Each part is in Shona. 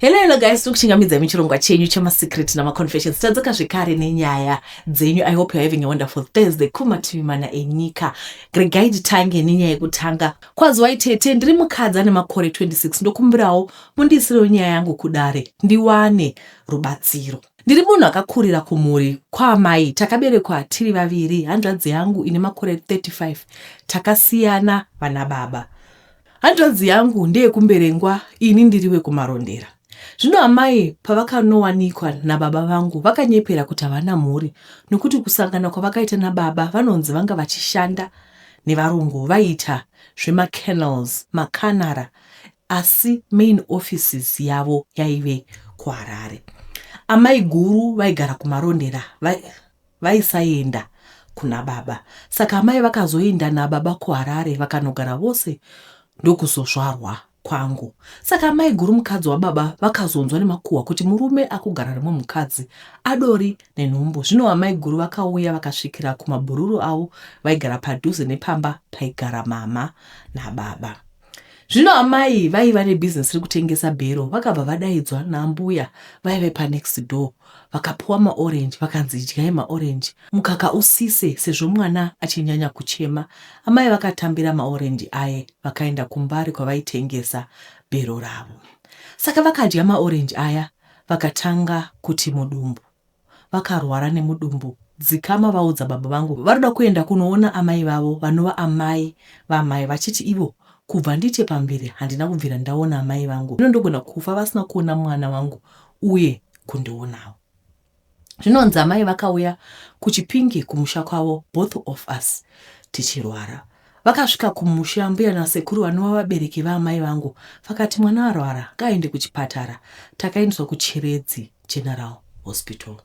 Hello guys, tukuchingamidza michirongwa chenyu chama-secret nama-confessions. Tadzoka zvekare nenyaya dzenyu. I hope you're having a wonderful Thursday. Kumativi mana enyika. Regai titange nenyaya yekutanga. Kwazwai tete, ndiri mukadzi ane makore 26. Ndokumbirawo mundisirewo nyaya yangu kudare. Ndiwane rubatsiro. Ndiri munhu akakurira kumhuri kwaamai. Takaberekwa tiri vaviri. Hanzvadzi yangu ine makore 35. Takasiyana vana baba. Hanzvadzi yangu ndeyekumberengwa, ini ndiriwe kumarondera. Zvino amai pavakanowanikwa nababa vangu vakanyepera kuti havana mhuri, nokuti kusangana kwavakaita nababa vanonzi vanga vachishanda nevarungu, vaita zvema-kennels, makanara, asi main offices yavo yaive kuHarare. Amai guru vaigara kumarondera, vaisaenda kuna baba. Saka amai vakazoenda nababa kuHarare, vakanogara vose ndokuzozvarwa kwangu. Saka amai guru mukadzi wababa vakazonzwa nemakuhwa kuti murume akugara nemwe mukadzi adori nenhumbu. Zvino amai guru vakauya vakasvikira kumabhururu avo vaigara padhuze nepamba paigara mama nababa. Zvino amai vaiva nebhizinesi rekutengesa bhero, vakabva vadaidzwa naambuya vaive panext door, vakapuwa maorenji, vakanzi idyai maorenji mukaka usise sezvo mwana achinyanya kuchema. Amai vakatambira maorenji aya vakaenda kumbari kwavaitengesa bhero ravo. Saka vakadya maorenji aya vakatanga kuti mudumbu. Vakarwara nemudumbu. Dzikama vaudza baba vangu varoda kuenda kunoona amai vavo vanova amai vamai, vachiti ivo kubva ndiche pamberi handina kubvira ndaona amai vangu. Zvino ndogona kufa vasina kuona mwana wangu uye kundionawo. Zvinonzi amai vakauya kuChipinge kumusha kwavo, both of us tichirwara. Vakasvika kumusha, mbuya nasekuru vanova vabereki vaamai vangu vakati mwana arwara ngaende kuchipatara. Takaendeswa kuChiredzi General Hospital.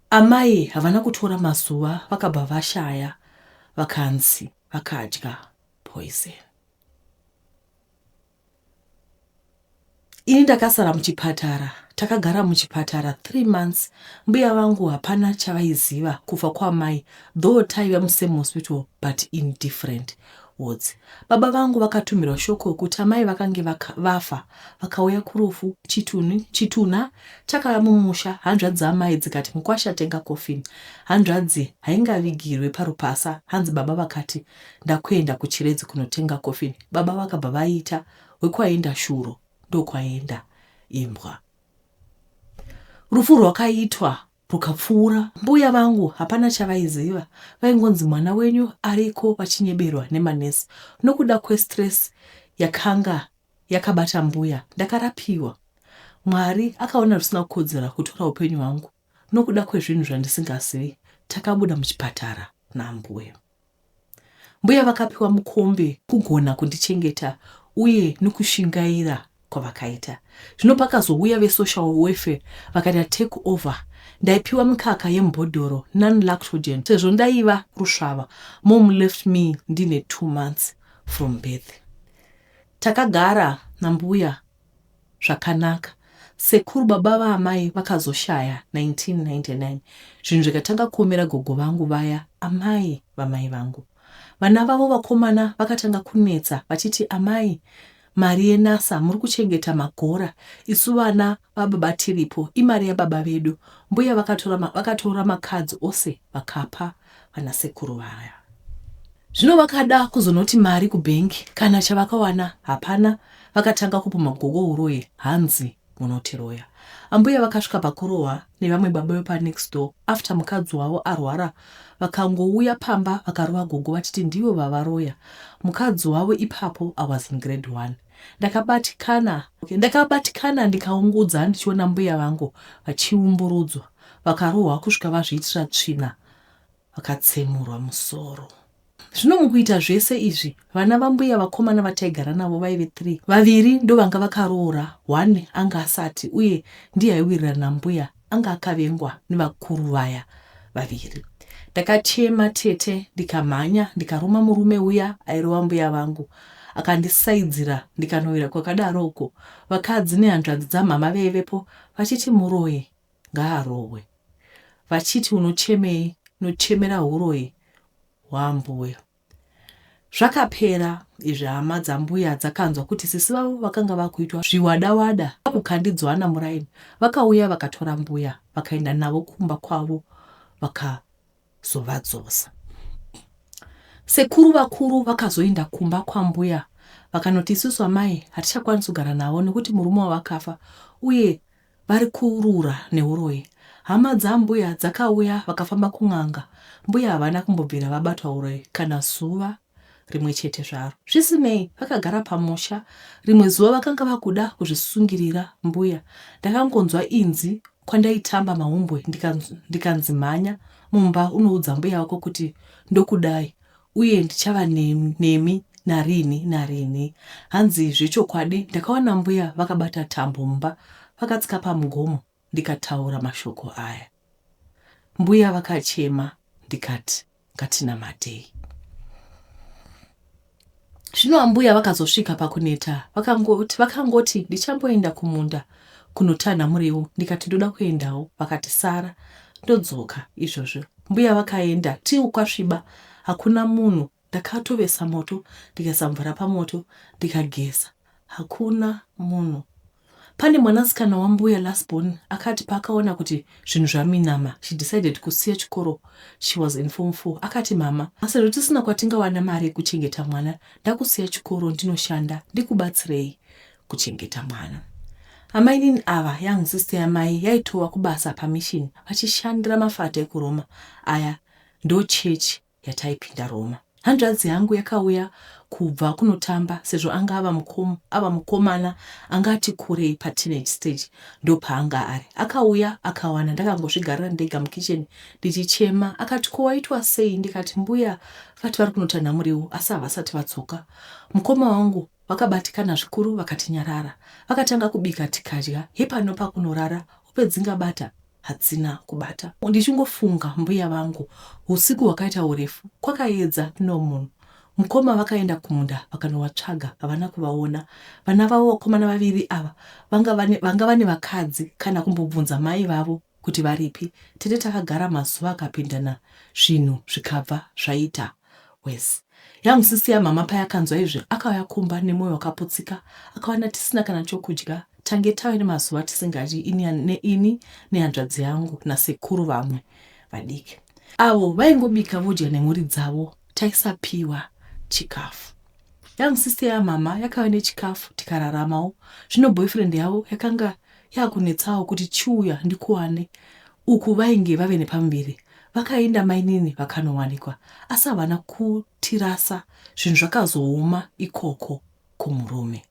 Amai havana kutora mazuva vakabva vashaya, vakanzi vakadya poison. Ini ndakasara muchipatara. Takagara muchipatara 3 months. Mbuya vangu hapana chavaiziva kufa kwaamai, though taiva musame hospital but in different wards. Baba vangu vakatumirwa shoko kuti amai vakange vafa, vakauya kurufu Chituna chakava mumusha. Hanzvadzi amai dzikati mukwasha tenga coffin. Hanzvadzi haingavigirwe parupasa. Hanzi baba vakati ndakuenda kuChiredzi kunotenga coffin. Baba vakabva vaita wekwaenda shuro ndokwaenda imbwa. Rufu rwakaitwa rukapfuura. Mbuya vangu hapana chavaiziva, vaingonzi mwana wenyu ariko vachinyeberwa nemanesi. Nokuda kwestress yakanga yakabata mbuya, ndakarapiwa. Mwari akaona zvisina kukodzera kutora upenyu hwangu. Nokuda kwezvinhu zvandisingazivi, takabuda muchipatara nambuya. Mbuya vakapiwa mukombe kugona kundichengeta uye nokushingaira kwavakaita. Zvino pakazouya vesocial welfare vakati take over. Ndaipiwa mikaka yemubhodhoro non-lactogen sezvo ndaiva rusvava. Mom left me ndine 2 months from birth. Takagara nambuya zvakanaka. Sekuru baba vaamai vakazoshaya 1999. Zvinhu zvikatanga kuomera gogo vangu vaya, amai vamai vangu. Vana vavo vakomana vakatanga kunetsa vachiti amai, mari yenasa muri kuchengeta magora, isu vana vababa tiripo, imari yababa vedu. Mbuya vakatora makadzi ose vakapa vanasekuru vaya. Zvino vakada kuzonoti mari kubhengi, kana chavakawana hapana. Vakatanga kupa magogo uroyi, hanzi munotiroya. Ambuya vakasvika pakurohwa nevamwe baba vepanext door. After mukadzi wavo arwara, vakangouya pamba vakarova gogo vachiti ndivo vavaroya. Mukadzi wavo ipapo I was in grade 1. Ndakabatikana ndikaungudza ndichiona mbuya vangu vachiumburudzwa. Vakarohwa kusvika vazviitira tsvina, vakatsemurwa musoro. Zvino mukuita zvese izvi, vana vambuya vakomana vataigara navo vaive 3. Vaviri ndo vanga vakaroora, 1 anga asati, uye ndiye aiwirira nambuya anga akavengwa nevakuru vaya vaviri. Ndakachema tete, ndikamhanya, ndikaruma murume uya airova mbuya vangu. Akandisaidzira ndikanowira kwakadaroko. Vakadzi nehanzvadzi dzamama veivepo vachiti muroyi ngaarohwe. Vachiti unochemei? Nochemera uroyi hwambuya. Zvakapera izvi hama dzambuya dzakanzwa kuti sisi vavo vakanga vakuitwa zviwada-wada kukandidzwana muraini, vakauya vakatora mbuya vakaenda navo kumba kwavo vakazovadzosa. Sekuru vakuru vakazoenda kumba kwambuya vakanoti isusu amai hatichakwanisi kugara navo nekuti murume wavakafa uye vari kurura neuroyi. Hama dzambuya dzakauya vakafamba kun'anga. Mbuya havana kumbobvira vabatwa uroyi kana zuva rimwe chete zvaro. Zvisinei vakagara pamusha. Rimwe zuva vakanga vakuda kuzvisungirira mbuya. Ndakangonzwa inzi kwandaitamba mahumbwe ndikanzi mhanya mumba unoudza mbuya wako kuti ndokudai uye ndichava nemi narini narini. Hanzi zvechokwadi ndakaona mbuya vakabata tambo mumba vakatsika pamugomo ndikataura mashoko aya. Mbuya vakachema ndikati ngatinamatei. Zvino mbuya vakazosvika pakuneta vakangoti ndichamboenda kumunda kunotanha muriwo. Ndikati ndoda kuendawo. Vakati sara ndodzoka izvozvo. Mbuya vakaenda kwasviba hakuna munhu. Ndakatovesa moto ndikaisa mvura pamoto ndikageza hakuna munhu. Pane mwanasikana wambuya last born akati paakaona kuti zvinhu zvaminama, she decided kusiya chikoro. She was in form 4. Akati mama, sezvo tisina kwatingawana mari yekuchengeta mwana, ndakusiya chikoro ndinoshanda ndikubatsirei kuchengeta mwana. Amainini ava young sister yamai yaitowa kubasa pamishini vachishandira mafata ekuRoma. Aya ndo chechi yataipinda Roma. Hanzvadzi yangu yakauya kubva kunotamba sezvo anga ava mukomana angati kurei pateenage stage ndo paanga ari. Akauya akawana ndakangozvigarira ndega mukitcheni ndichichema. Akati ko waitwa sei? Ndikati mbuya vati vari kunotanha muriwo asi havasati vatsoka. Mukoma wangu vakabatikana zvikuru vakatinyarara. Vakatanga kubika tikadya. Hepano pakunorara upedzinga bata hadzina kubata. Ndichingofunga mbuya vangu usiku hwakaita urefu kwakaedza no munhu. Mukoma vakaenda kumunda vakanovatsvaga havana kuvaona. Vana vavo vakomana vaviri ava vanga vane vakadzi kana kumbobvunza mai vavo kuti varipi. Tete takagara mazuva akapindana zvinhu zvikabva zvaita wese. Yamusisi yamama payakanzwa izvi akauya kumba nemwoyo wakaputsika. Akawana tisina kana chokudya. Tange tave nemazuva tisingadyi ini nehanzvadzi yangu nasekuru vamwe vadiki. Avo vaingobika vodya nemhuri dzavo. Taisapiwa chikafu. Young sister yamama yakava nechikafu tikararamawo. Zvino boyfriend yavo yakanga yakunetsawo kuti chiuya ndikuwane. Uku vainge vave nepamuviri. Vakaenda mainini vakanowanikwa asi havana kutirasa. Zvinhu zvakazooma ikoko kumurume.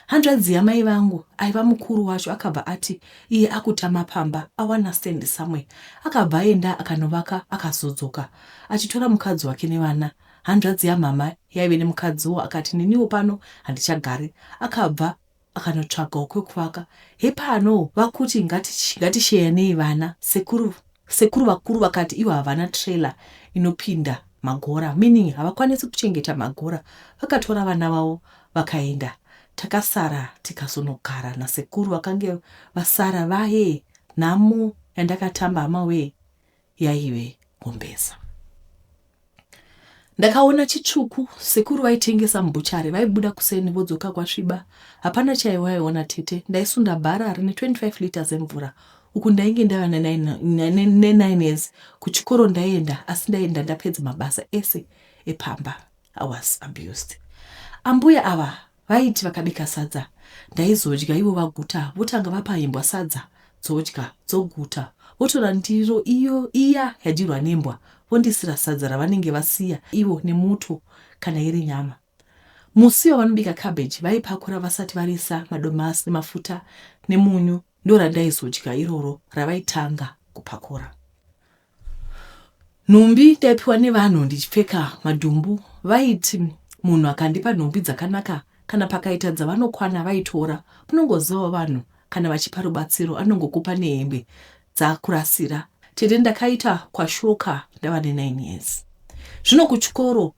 Hanzvadzi yamai vangu aiva mukuru wacho akabva ati iye akutama pamba awana stand somewhere. Akabva aenda akanovaka akazodzoka achitora mukadzi wake nevana. Hanzvadzi yamama yaive nemukadziwo akati neniwo pano handichagari. Akabva akanotsvagawo kwekuvaka. Hepano vakuti ngatisheyanei vana. Sekuru vakuru vakati ivo havana trailer inopinda magora, meaning havakwanisi kuchengeta magora. Vakatora vana vavo vakaenda. Takasara tikazonogara nasekuru vakange vasara vaye. Nhamo yandakatamba hama we yaive ngombeza. Ndakaona chitsvuku. Sekuru vaitengesa mbuchari vaibuda kuseni vodzoka kwasviba. Hapana chaiwaiona tete. Ndaisunda bhara rine 25 liters emvura. Uku ndainge ndava ne9 years. Kuchikoro ndaienda asi ndaenda ndapedza mabasa ese epamba. I was abused. Ambuya ava vaiti vakabika sadza ndaizodya ivo vaguta votanga vapaimbwa sadza dzodya dzoguta votora ndiro iya yadirwa nembwa vondisira sadza ravanenge vasiya ivo nemuto kana iri nyama. Musi wavanobika cabbage vaipakura vasati varisa madomasi nemafuta nemunyu ndorandaizodya iroro ravaitanga kupakura. Nhumbi ndaipiwa nevanhu ndichipfeka madhumbu. Vaiti munhu akandipa nhumbi dzakanaka kana pakaita dzavanokwana vaitora. Munongozivawo vanhu kana vachipa rubatsiro anongokupa nehembe dzakurasira. Tete ndakaita kwashoka ndava ne9 years. Zvino kuchikoro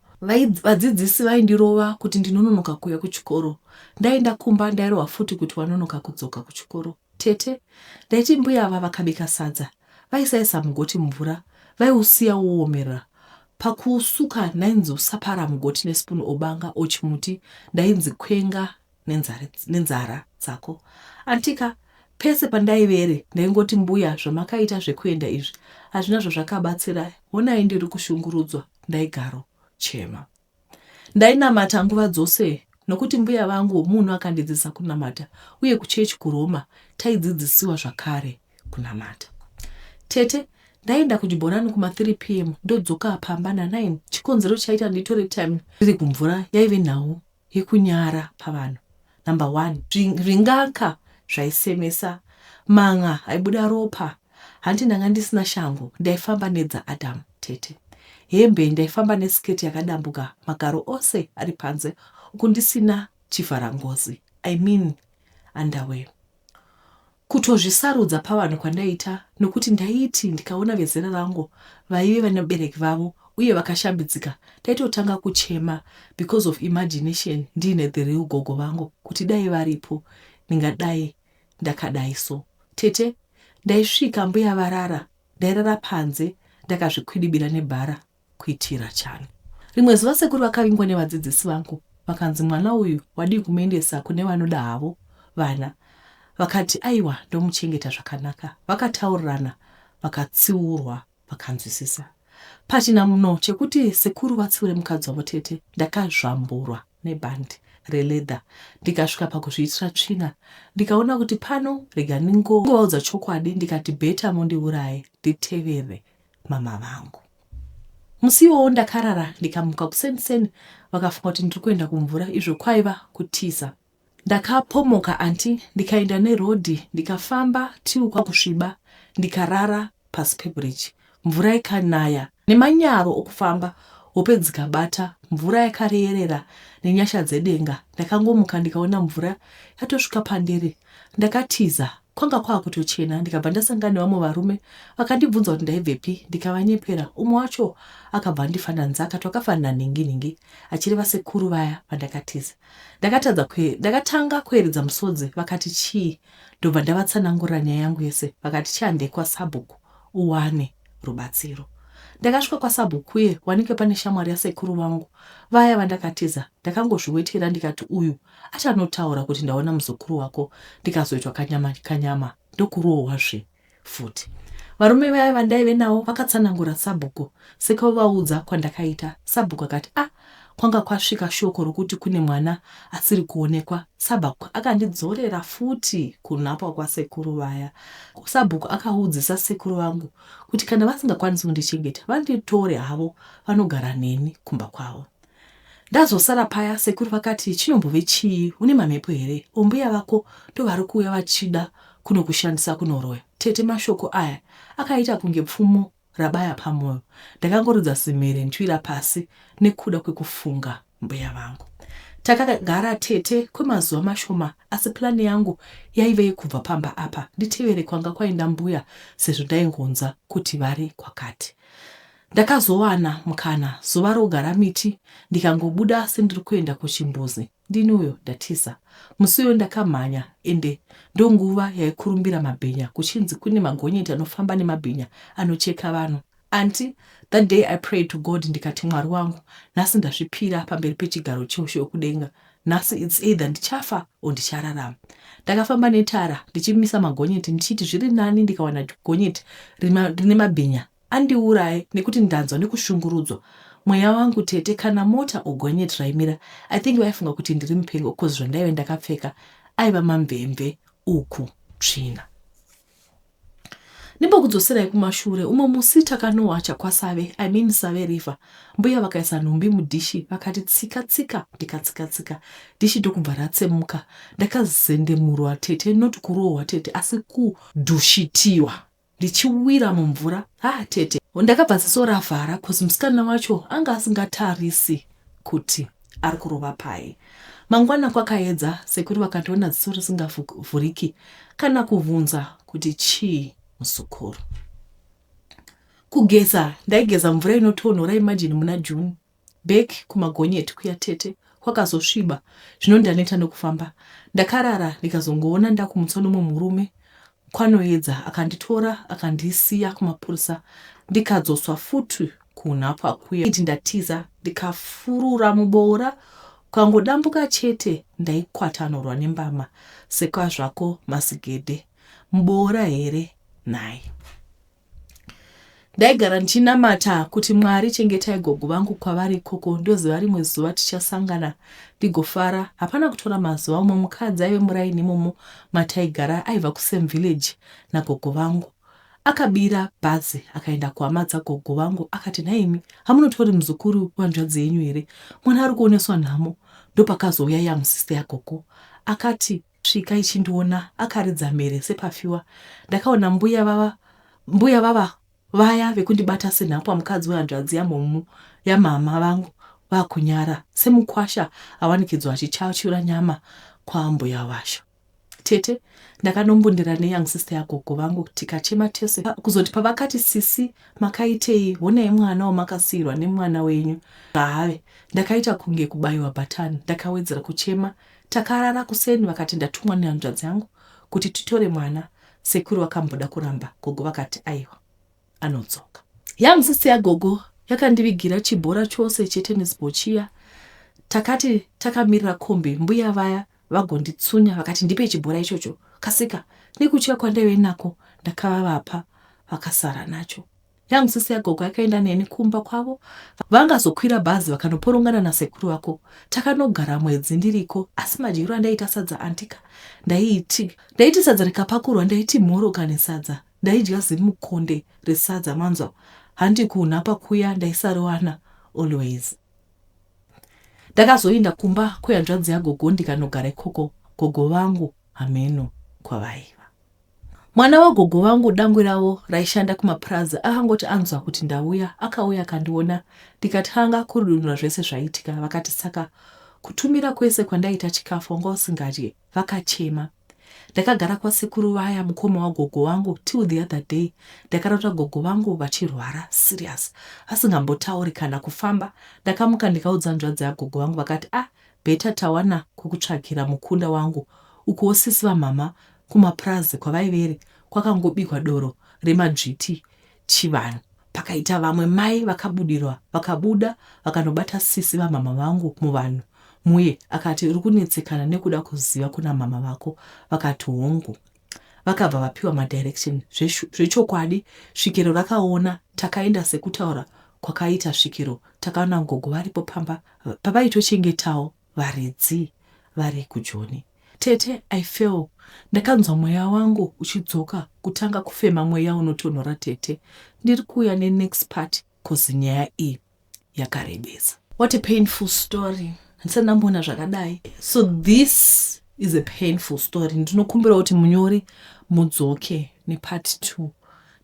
vadzidzisi vaindirova kuti ndinononoka kuuya kuchikoro. Ndaenda kumba ndairohwa futi kuti wanonoka kudzoka kuchikoro. Tete ndaiti mbuya ava vakabika sadza vaisaisa mugoti mvura vaiusiya uomerera. Pakusuka ndainzosapara mugoti nesipunu obanga ochimuti ndainzi kwenga nenzara dzako. Antika pese pandaivere ndaingoti mbuya zvamakaita zvekuenda izvi hazvina zvazvakabatsira, honai ndiri kushungurudzwa, ndaigaro chema. Ndainamata nguva dzose nokuti mbuya vangu munhu akandidzidzisa kunamata uye kuchechi kuRoma taidzidzisiwa zvakare kunamata. Tete ndaenda kuchibhorani kuma 3 p.m. ndodzoka pamba na9. Chikonzero chaita nditore time ndiri kumvura yaive nhau yekunyara pavanhu. Number 1, ringaka zvaisemesa, manga aibuda ropa, hanti ndanga ndisina shangu, ndaifamba nedza Adam. Tete hembe ndaifamba nesiketi yakadambuka, magaro ose ari panze, uku ndisina chivharangozi, I mean underwear. Kutozvisarudza pavanhu kwandaita nokuti ndaiti ndikaona vezera rangu vaive vane vabereki vavo uye vakashambidzika, ndaitotanga kuchema because of imagination ndine the real gogo vangu kuti dai varipo ndingadai ndakadai so. Tete ndaisvika mbuya varara, ndairara panze ndakazvikwidibira nebhara kuitira chani. Rimwe zuva sekuru vakavingwa nevadzidzisi vangu vakanzi mwana uyu wadi kumuendesa kune vanoda havo vana. Vakati aiwa ndomuchengeta zvakanaka, vakataurirana, vakatsiurwa, vakanzwisisa. Pachina muno chekuti sekuru vatsiure mukadzi wavo Tete, ndakazvamburwa nebhandi reledha, ndikasvika pakuzviitira tsvina, ndikaona kuti pano rega ningovaudza chokwadi, ndikati bheta mondiuraye nditevere mama vangu. Musiwo ndakarara ndikamuka kuseniseni, vakafunga kuti ndiri kuenda kumvura, izvo kwaiva kutiza. Ndakapomoka anti, ndikaenda nerodhi, ndikafamba tiu kwakusviba, ndikarara pasi pebridge. Mvura ikanaya nemanyaro okufamba, hope dzikabata, mvura yakareyerera nenyasha dzedenga. Ndakangomuka ndikaona mvura yatosvika pandiri, ndakatiza, kwanga kwakutochena, ndikabva ndasangana nevamwe varume vakandibvunza kuti ndaibvepi, ndikavanyepera. Umwe wacho akabva andifananidza akati wakafanana ningi achireva sekuru vaya vandakatiza. Ndakatanga kueredza musodzi, vakati chii? Ndobva ndavatsanangurira nyaya yangu yese, vakati chande kwaSabhuku uwane rubatsiro. Ndakasvika kwaSabhuku uye wanike pane shamwari yasekuru vangu vaya vandakatiza. Ndakangozviwetera ndikati uyu achanotaura kuti ndaona muzukuru wako ndikazoitwa kanyama ndokurohwazve futi. Varume vaya vandaive navo vakatsanangura Sabhuku sekuvaudza kwandakaita. Sabhuku akati kwanga kwasvika shoko rokuti kune mwana asiri kuonekwa. Sabhuku akandidzorera futi kunhapwa kwasekuru vaya. Sabhuku akaudzisa sekuru vangu kuti kana vasingakwanisi kundichengeta vanditore havo vanogara neni kumba kwavo. Ndazosara paya sekuru vakati chinombove chii, une mamhepo here? Mbuya vako ndovari kuuya vachida kunokushandisa kunoroya. Tete mashoko aya akaita kunge pfumo rabaya pamwoyo. Ndakangorodza simere ndwira pasi nekuda kwekufunga mbuya vangu. Takagara Tete kwemazuva mashoma, asi plani yangu yaive yekubva pamba apa nditevere kwanga kwaenda mbuya sezvo ndaingonza kuti vari kwakati. Ndakazowana mukana zuva rogara miti, ndikangobuda sendiri kuenda kuchimbuzi. Ndini uyo ndatiza. Musi uyo ndakamhanya ende ndonguva yaikurumbira mabhenya, kuchinzi kune magonyeti anofamba nemabhenya anocheka vanhu. Anti, that day I prayed to God ndikati Mwari wangu, nhasi ndazvipira pamberi pechigaro choshe okudenga. Nhasi it's either ndichafa o ndichararama. Ndakafamba netara ndichimisa magonyeti ndichiti zviri nani ndikawana gonyeti rine mabhenya andiuraye nekuti ndanzwa nekushungurudzwa. Mweya wangu Tete, kana mota ogonyeti raimira, I think vaifunga kuti ndiri mupengo kozi zvandaive ndakapfeka aiva mamvemve uku tsvina. Nimbokudzoserai kumashure, umwe musi takanowacha kwaSave, I mean Save River. Mbuya vakaisa nhumbi mudhishi, vakati tsika, ndikatsika. Dhishi ndokubva ratsemuka. Ndakazendemurwa Tete, not kurohwa Tete, asi kudhushitiwa. Ndichiwira mumvura. Tete. Ndakabva ziso ravhara, kozi musikana wacho anga asingatarisi kuti ari kurova pai. Mangwana kwakaedza, sekuru vakandiona ziso risingavhuriki kana kuvhunza kuti chii musukuru. Kugeza, ndaigeza mvura inotonhora, imagine muna June. Back kumagonyeti kuya Tete, kwakazosviba, zvino ndaneta nokufamba. Ndakarara ndikazongoona ndakumutsa nomwe murume kwanoedza, akanditora akandisiya kumapurisa, ndikadzoswa futi kunapo akuya iti ndatiza ndikafurura muboora ukangodambuka chete ndaikwatanurwa nembama sekwa zvako masigedhe muboora here naye. Ndaigara ndichinamata kuti Mwari chengetai gogo vangu kwavari ikoko, ndoziva rimwe zuva tichasangana ndigofara. Hapana kutora mazuva umwe mukadzi aive muraini imomo mataigara aibva kuSame Village nagogo vangu. Akabira bhazi akaenda kuhama dzagogo vangu akati, Naimi, hamunotori muzukuru wanzvadzi yenyu here? Mwana ari kuoneswa nhamo. Ndopakazouya young sister yagogo akati, svika ichindiona, akaridza mhere sepafiwa. Ndakaona mbuya vava vaya vekundibata senhapwa mukadzi wehanzvadzi yamama vangu vakunyara semukwasha awanikidzwa achichachura nyama kwambuya washo. Tete ndakanombondera neyoung sister yagogo vangu tikachema tese kuzoti pavakati sisi makaitei, honai mwana wamakasiyirwa nemwana wenyu. Have ndakaita kunge kubayiwa bhatani. Ndakawedzera kuchema. Takarara kuseni vakati ndatumwa nehanzvadzi yangu kuti titore mwana. Sekuru vakamboda kuramba. Gogo vakati aiwa anodzoka. Young sister yagogo yakandivigira chibhora chose chetennis ball chiya. Takati takamirira kombi mbuya vaya vagonditsunya vakati ndipe chibhora ichocho. Kasika nekuchiya kwandaive nako ndakavapa vakasara nacho. Young sister yagogo yakaenda neni kumba kwavo. Vangazokwira bhazi vakanoporongana nasekuru wako. Takanogara mwedzi ndiriko, asi madyiro andaita sadza antika. Ndaiti sadza rikapakurwa ndaiti mhoroka nesadza. Ndaidya zimukonde resadza manzwa. Handi kunhapa kuya ndaisariwana always. Ndakazoenda kumba kwehanzvadzi yagogo ndikanogara ikoko. Gogo vangu hameno kwavaiva. Mwana wagogo vangu dangwe ravo raishanda kumaPraza akangoti anzwa kuti ndauya, akauya akandiona. Ndikatanga kurudunura zvese zvaitika. Vakati saka kutumira kwese kwandaita chikafu wanga usingadye. Vakachema. Ndakagara kwasekuru vaya mukoma wagogo vangu till the other day. Ndakarota gogo vangu vachirwara serious, vasingambotauri kana kufamba. Ndakamuka ndikaudza hanzvadzi yagogo vangu vakati beta tawana kukutsvakira mukunda wangu uko sisi vamama kumaPraza kwavaivere kwakangobikwa doro remadzviti chivanhu. Pakaita vamwe mai vakabudirwa, vakabuda vakanobata sisi vamama vangu muvanhu. Muye akati uri kunetsekana nekuda kuziva kuna mama vako. Vakati hongu. Vakabva vapiwa madirection zvechokwadi. Svikiro rakaona. Takaenda sekutaura kwakaita svikiro. Takaona gogo varipo pamba pavaitochengetawo varidzi vari kuJoni. Tete I feel ndakanzwa mweya wangu uchidzoka kutanga kufema mweya unotonhora. Tete ndiri kuuya nenext part cause nyaya iyi yakarebesa. What a painful story. Ndisandambona zvakadai. So this is a painful story. Ndinokumbira kuti munyori mudzoke nepart 2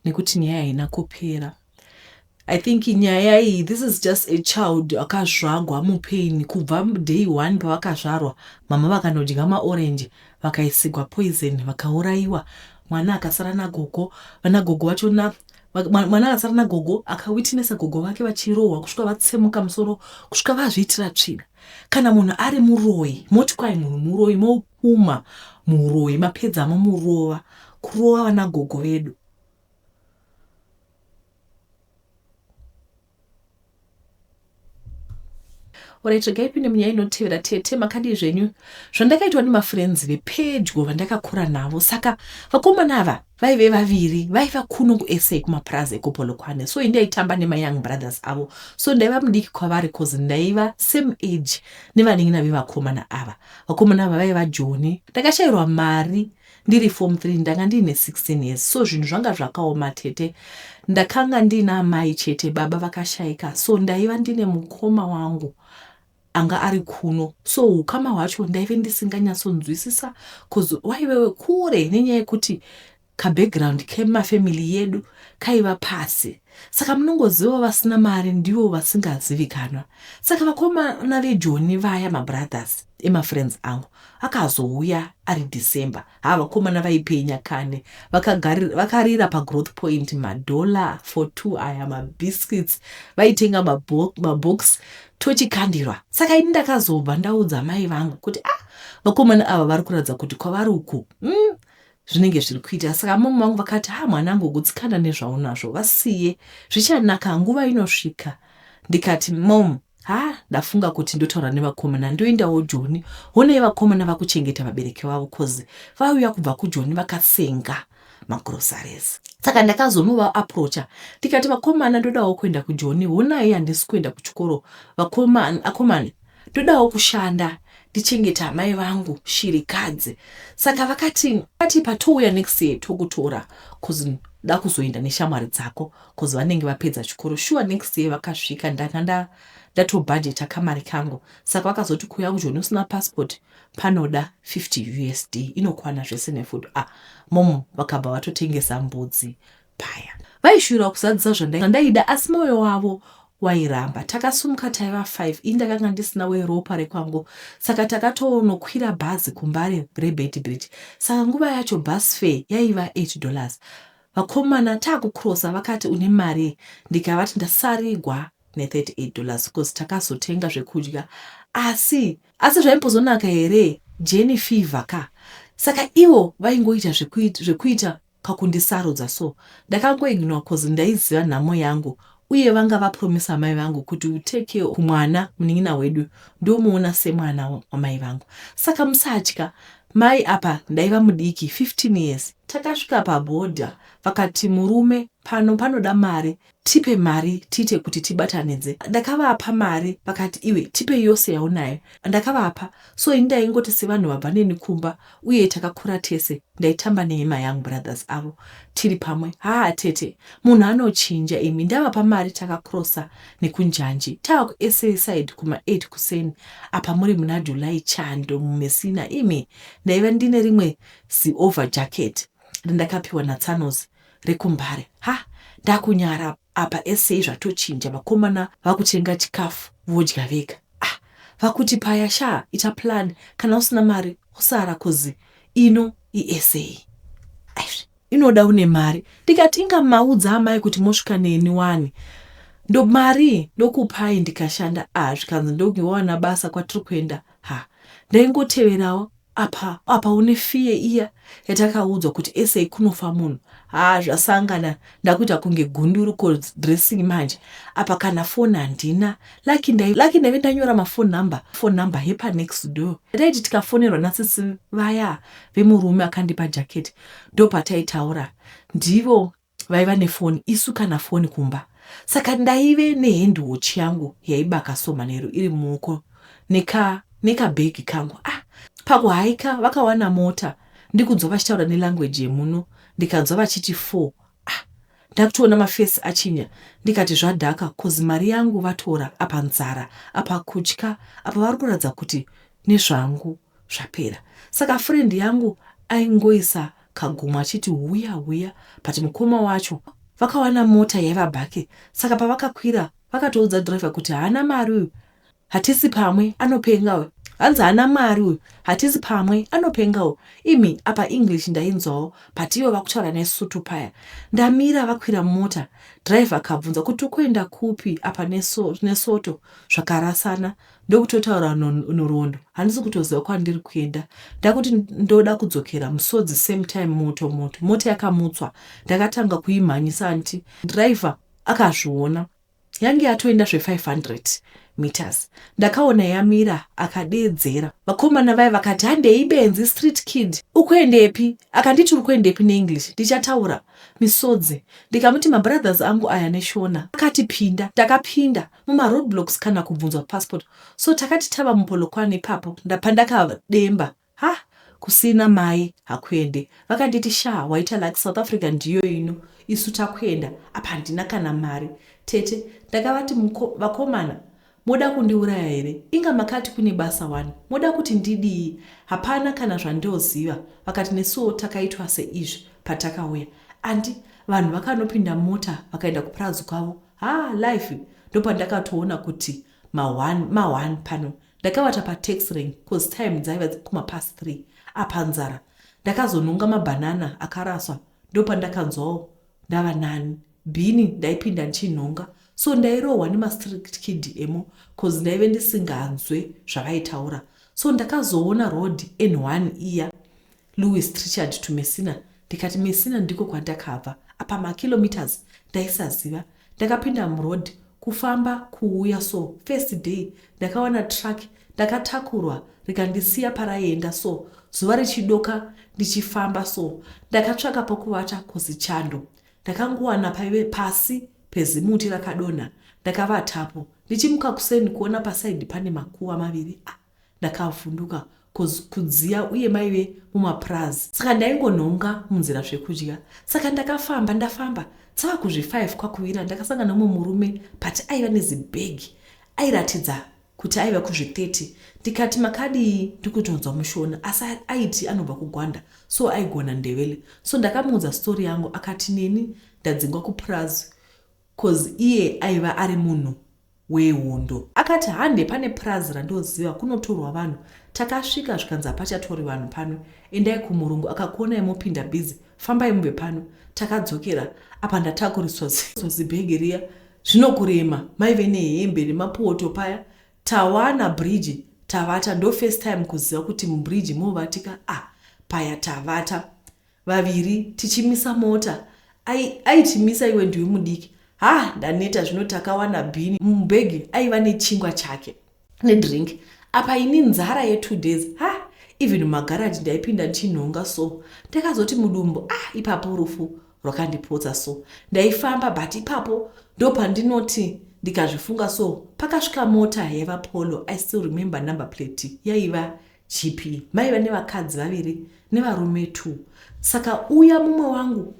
nekuti nyaya haina kupera. I think nyaya iyi, this is just a child akazvagwa mupain kubva day 1 pavakazvarwa. Mama vakanodya maorange vakaisigwa poison vakaurayiwa. Mwana akasara nagogo. Vanagogo vachona mwana akasara nagogo akawitnessa gogo vake vachirohwa kusvika vatsemuka musoro kusvika vazviitira tsvina. Kana munhu ari muroyi, moti kwai munhu muroyi, mopuma muroyi, mapedza mumurova, kurova vanagogo vedu. Alright, regaipinde munyaya inotevera. Tete makadi zvenyu zvandakaitwa nemafriends vepedyo vandakakura navo. Saka vakomana ava vaive vaviri vaiva kuno kuSA kumaPraza ekupolokwane. So indaitamba nemayoung brothers avo. So ndaiva mudiki kwavari cause ndaiva same age nevanenge vevakomana ava. Vakomana ava vaiva Joni. Ndakashayirwa mari ndiri form 3 ndanga ndine 16 years. So zvinhu zvanga zvakaoma. Tete ndakanga ndina mai chete, baba vakashayika. So ndaiva ndine mukoma wangu anga ari kuno. So ukama hwacho ndaive ndisinganyatsonzwisisa cause waive kure nenyaya yekuti kabackground kemafamily yedu kaiva pasi. Saka munongoziva vasina mari ndivo vasingazivikanwa. Saka vakomana veJoni vaya mabrothers emafriends angu akazouya ari December. Vakomana vaipenya kane vakarira paGrowth Point madola for 2 aya mabiscuits vaitenga mabox tochikandirwa. Saka ini ndakazobva ndaudza mai vangu kuti vakomana ava vari kuratidza kuti kwavari uku zvinenge zviri kuita. Saka mama vangu vakati mwanangu gutsikana nezvaunazvo vasiye zvichanaka nguva inosvika. Ndikati mom ndafunga kuti ndotaura nevakomana ndoendawo Joni honei vakomana vakuchengeta vabereki vavo kozi vauya kubva kuJoni vakasenga magroceries. Saka ndakazonova approacha ndikati vakomana ndodawo kuenda kuJoni honai handisi kuenda kuchikoro vakomana ndodawo kushanda ndichengeta amai vangu shirikadzi. Saka vakati patouya next year tokutora kozi da kuzoenda neshamwari dzako kozi vanenge vapedza chikoro. Sure next year vakasvika ndanga ndatobhajeta kamari kangu. Saka vakazoti kuuya kuJoni usina passport panoda 50 USD inokwana zvese nefood. Momo vakabva vatotengesa mbudzi paya. Vaishura kuzadzisa zvandaida asi moyo wavo wairamba. Takasumuka taiva 5 indakanga ndisina weropa rekwangu. Saka takatonokwira bhazi kuMbare Bredbed Bridge. Saka nguva yacho bus fare yaiva $8. Vakomana takucrossa vakati une mari ndikavati ndasarigwa $38 kozi takazotenga zvekudya. Asi zvaimbozonaka here Jenny fever ka. Saka ivo vaingoita zvekuita kakundisarudza so. Ndakangoignore kozi ndaiziva nhamo yangu uye vanga vapromisa mai vangu kuti uteke kumwana munin'ina wedu ndomuona semwana wamai vangu. Saka musatya mai apa ndaiva mudiki 15 years. Takasvika pabhodha vakati murume panoda mari tipe mari tiite kuti tibatanidze. Ndakavapa mari vakati iwe tipe yose yaunayo. Ndakavapa so indaingoti sevanhu vabva neni kumba uye takakura tese ndaitamba nehema yangu brothers avo tiri pamwe. Tete munhu anochinja imi ndavapa mari takakrossa nekunjanji tava kuSA side kuma 8 kuseni apa muri muna July chando mumesina imi ndaiva ndine rimwe over jacket ndakapiwa naTsanos rekuMbare. Ndakunyara apa SA zvatochinja vakomana vakutenga chikafu vodya vega. Vakuti paya ita plan kana usina mari usara kozi ino iSA inoda une mari. Ndikati ingamaudza amai kuti mosvika neni wani ndo mari ndokupai ndikashanda zvikanzi ndokuwana basa kwatiri kuenda. Ndaingoteverawo apa une fiye iya yatakaudzwa kuti SA kunofa munhu. Zvasangana ndakuita kunge gunduru ko dressing manje apa kana phone handina. Lucky ndaive ndanyora phone number hepa next door. Ndaiti tikafonerwa nasisi vaya vemurume akandipa jacket ndopataitaura ndivo vaiva nefoni isu kana foni kumba. Saka ndaive nehandwatch yangu yaibaka somanero iri muoko nekabhegi kangu. Pakuhaika vakawana mota ndikunzwa vachitaura nelanguage yemuno ndikanzwa vachiti 4. Ndakutoona mafesi achinya ndikati zvadhaka kozi mari yangu vatora apa nzara apa kutya apa vari kuratidza kuti nezvangu zvapera. Saka friend yangu aingoisa kagumwa achiti huya pati mukoma wacho vakawana mota yaiva bhake. Saka pavakakwira vakatoudza driver kuti hana mari uyu hatisi pamwe anopengawo. Hanzi hana mari uyu hatisi pamwe anopengawo. Imi apa English ndainzwawo but ivo vakutaura neSotho paya. Ndamira vakwira mota driver akabvunza kuti kuenda kupi apa neSotho zvakarasana ndokutotaura norondo. Handisi kutoziva kwandiri kuenda. Ndakuti ndoda kudzokera Musodzi same time mota yakamutswa. Ndakatanga kuimhanyisa anti driver akazviona yange yatoenda 500 meters. Ndakaona yamira akadeedzera. Vakomana vaya vakati handei benzi street kid ukuendepi. Akanditi uri kuendepi neEnglish ndichataura Misodzi. Ndikamuti mabrothers angu aya neshona akati pinda. Takapinda muma roadblocks kana kubvunzwa passport. So takati tava mupolokwane ipapo pandakademba kusina mai hakuende. Vakanditi waita like South Africa ndiyo ino isu takuenda apa handina kana mari. Tete ndakavati vakomana moda kundiuraya here? Inga makati kune basa wani moda kuti ndidii? Hapana kana zvandoziva. Vakati nesuwo takaitwa seizvi patakauya. Andi vanhu vakanopinda mota vakaenda kupurazi kwavo. Life ndopandakatoona kuti ma1 pano. Ndakavata pataxi rank cause time dzaiva kuma past 3 apa nzara. Ndakazononga mabhanana akaraswa ndopandakanzwawo ndava nani. Bhini ndaipinda nchinhonga. So ndairohwa nemastrict kid emo cause ndaive ndisinganzwe zvavaitaura. So ndakazoona road N1 iya Louis Trichardt to Messina. Ndikati Messina ndiko kwandakabva. Apa makilometers ndaisaziva. Ndakapinda muroad kufamba kuuya so first day ndakawana truck ndakatakurwa rikandisiya paraenda so zuva richidoka ndichifamba so ndakatsvaka pokuvata kuzi Chando. Ndakangowana paive pasi pezimuti rakadonha ndakavatapo ndichimuka kuseni kuona pasaidi pane makuva maviri. Ndakavhunduka kudziya uye maive mumapurazi. Saka ndaingonhonga munzira zvekudya. Saka ndafamba tsava kuzvi5 kwakuvira ndakasangana nomumwe murume but aiva nezibhegi airatidza kuti aiva kuzvi30. Ndikati makadi ndikutonzwa mushona asi aiti anobva kuGwanda so aigona Ndebele. So ndakamuudza story yangu akati neni ndadzingwa kupurazi cause iye aiva ari munhu wehondo. Akati hande pane purazi randoziva kunotorwa vanhu. Takasvika zvikanzi hapachatori vanhu pano. Endai kumurungu akakuona imopinda busy. Fambai mube pano. Takadzokera apa ndatakuriswa zibhegi riya zvinokurema maive nehembe nemapoto paya. Tawana bridge tavata ndo first time kuziva kuti mubridge movatika. Paya tavata vaviri tichimisa mota. Aitimisa iwe ndiwe mudiki. Ndaneta zvino takawana bhini mubhegi aiva nechingwa chake nedrink. Apa ini nzara ye2 days. Even mumagaraji ndaipinda ndichinhonga so ndakazoti mudumbu ipapo rufu rwakandipodza so ndaifamba but ipapo ndo pandinoti ndikazvifunga so pakasvika mota yaiva Polo. I still remember number plate yaiva GP. Maiva nevakadzi vaviri nevarume 2. Saka uya mumwe wangu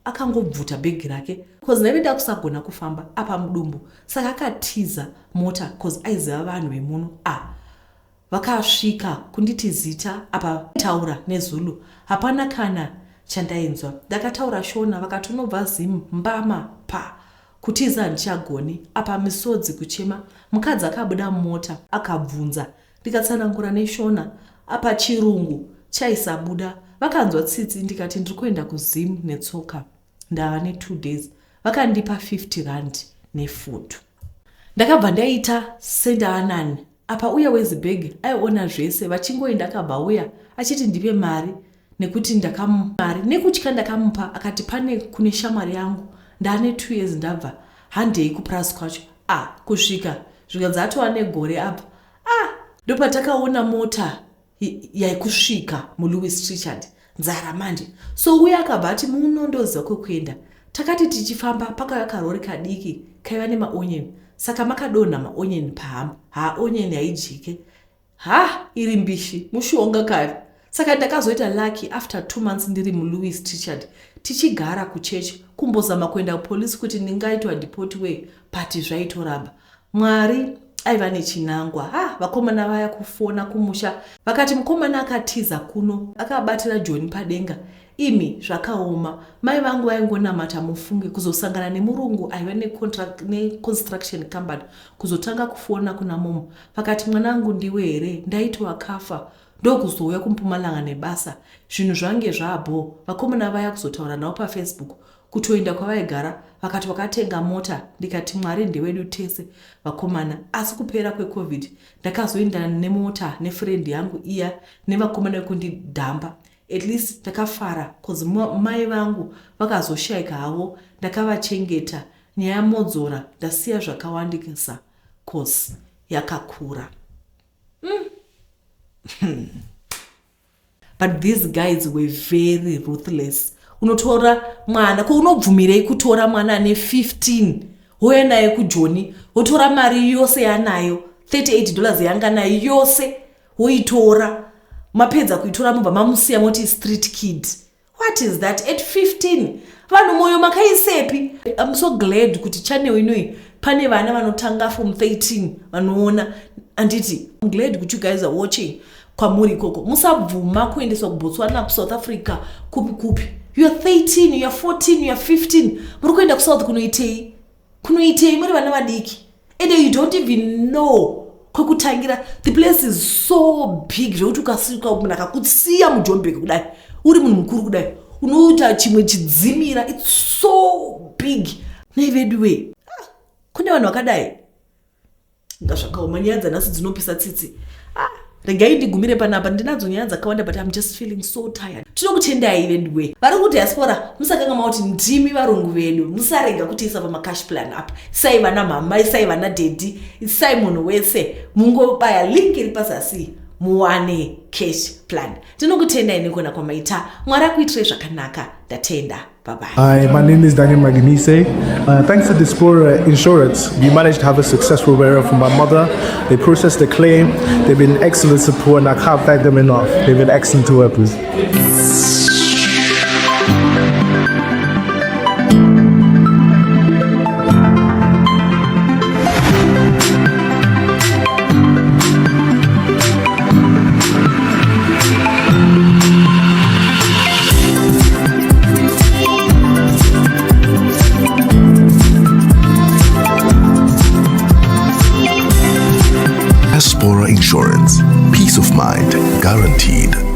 akangobvuta bhegi rake cause ndaive ndakusagona kufamba apa mudumbu. Saka akatiza mota cause aiziva vanhu vemuno. Vakasvika kunditi zita apa taura neZulu hapana kana chandainzwa. Ndakataura shona vakatonobva zimu mbama kutiza handichagoni. Apa misodzi kuchema. Mukadzi akabuda mumota akabvunza ndikatsanangura neshona apa chirungu chaisabuda. Vakanzwa tsitsi ndikati ndiri kuenda kuzimu netsoka ndava ne2 days. Vakandipa 50 rand nefood. Ndakabva ndaita sendaanani. Apa uya wezibhegi aiona zvese vachingoenda akabva achiti ndipe mari nekuti ndakamari nekutya ndakamupa. Akati pane kune shamwari yangu ndane 2 years ndabva handei kupurazi kwacho. Kusvika zvikanzi atova negore apa. Ndopatakaona mota yaikusvika muLouis Trichardt nzara mandi. So uya akabva ati munondoziva kwekuenda. Takati tichifamba pakauya karori kadiki kaiva nemaonyeni. Saka makadonha maonyeni pahamba. Onyeni haijike. Iri mbishi mushonga kare. Saka ndakazoita lucky after 2 months ndiri muLouis Trichardt tichigara kuchechi kumbozama kuenda kupolisi kuti ndingaitwa deportway but zvaitoramba. Mwari aiva nechinangwa. Vakomana vaya kufona kumusha vakati mukomana akatiza kuno akabatira John padenga. Imi zvakaoma. Mai vangu vaingonamata mufunge kuzosangana nemurungu aiva neconstruction company kuzotanga kufona kuna momo. Vakati mwanangu ndiwe here ndaiti wakafa ndokuzouya kuMpumalanga nebasa. Zvinhu zvange zvabo. Vakomana vaya kuzotaura navo paFacebook kutoenda kwavaigara vakati wakatenga mota. Ndikati Mwari ndewedu tese vakomana. Asi kupera kweCovid ndakazoenda nemota nefriend yangu iya nevakomana vekundidhamba. At least ndakafara cause mai vangu vakazoshayika havo ndakavachengeta. Nyaya modzora ndasiya zvakawandikisa cause yakakura. But these guys were very ruthless. Unotora mwana unobvumirei kutora mwana ne15 woya naye kuJoni wotora mari yose yanayo $38 yanga nayo yose woitora. Mapedza kuitora mubva mamusiya moti street kid. What is that at 15? Vanhu moyo makaisepi. I'm so glad kuti channel inoi pane vana vanotanga from 13 vanoona. Anditi I'm glad kuti you guys are watching kwamuri koko. Musabvuma kuendeswa kuBotswana kuSouth Africa kupi. You are 13, you are 14, you are 15. Muri kuenda kuSouth kunoitei muri vana vadiki. And you don't even know kwekutangira. The place is so big zvekuti ukasvika munhu akakutsiya muJoburg kudai uri munhu mukuru kudai unoita chimwe chidzimira. It's so big. Naivedwe kune vanhu vakadai ngazvakaoma nyaya dzanhasi dzinopisa tsitsi. regai ndigumire panapa, ndinadzo nyaya dzakawanda, but I'm just feeling so tired. Tinokutendai anyway. Vari kudiaspora musakanga mauti ndimi varungu vedu, musarega kutiisa pamacash plan apa. Isai vana mama, isai vana daddy, isai munhu wese, mungobaya link iri pazasi muwane cash plan. Tinokutendai nekona kwamaita. Mwari akuitire zvakanaka. Ndatenda. Bye-bye. Hi, my name is Daniel Maginise. Thanks to Diaspora Insurance, we managed to have a successful burial for my mother. They processed the claim. They've been excellent support, and I can't thank them enough. They've been excellent to work with. Diaspora Insurance. Peace of mind guaranteed.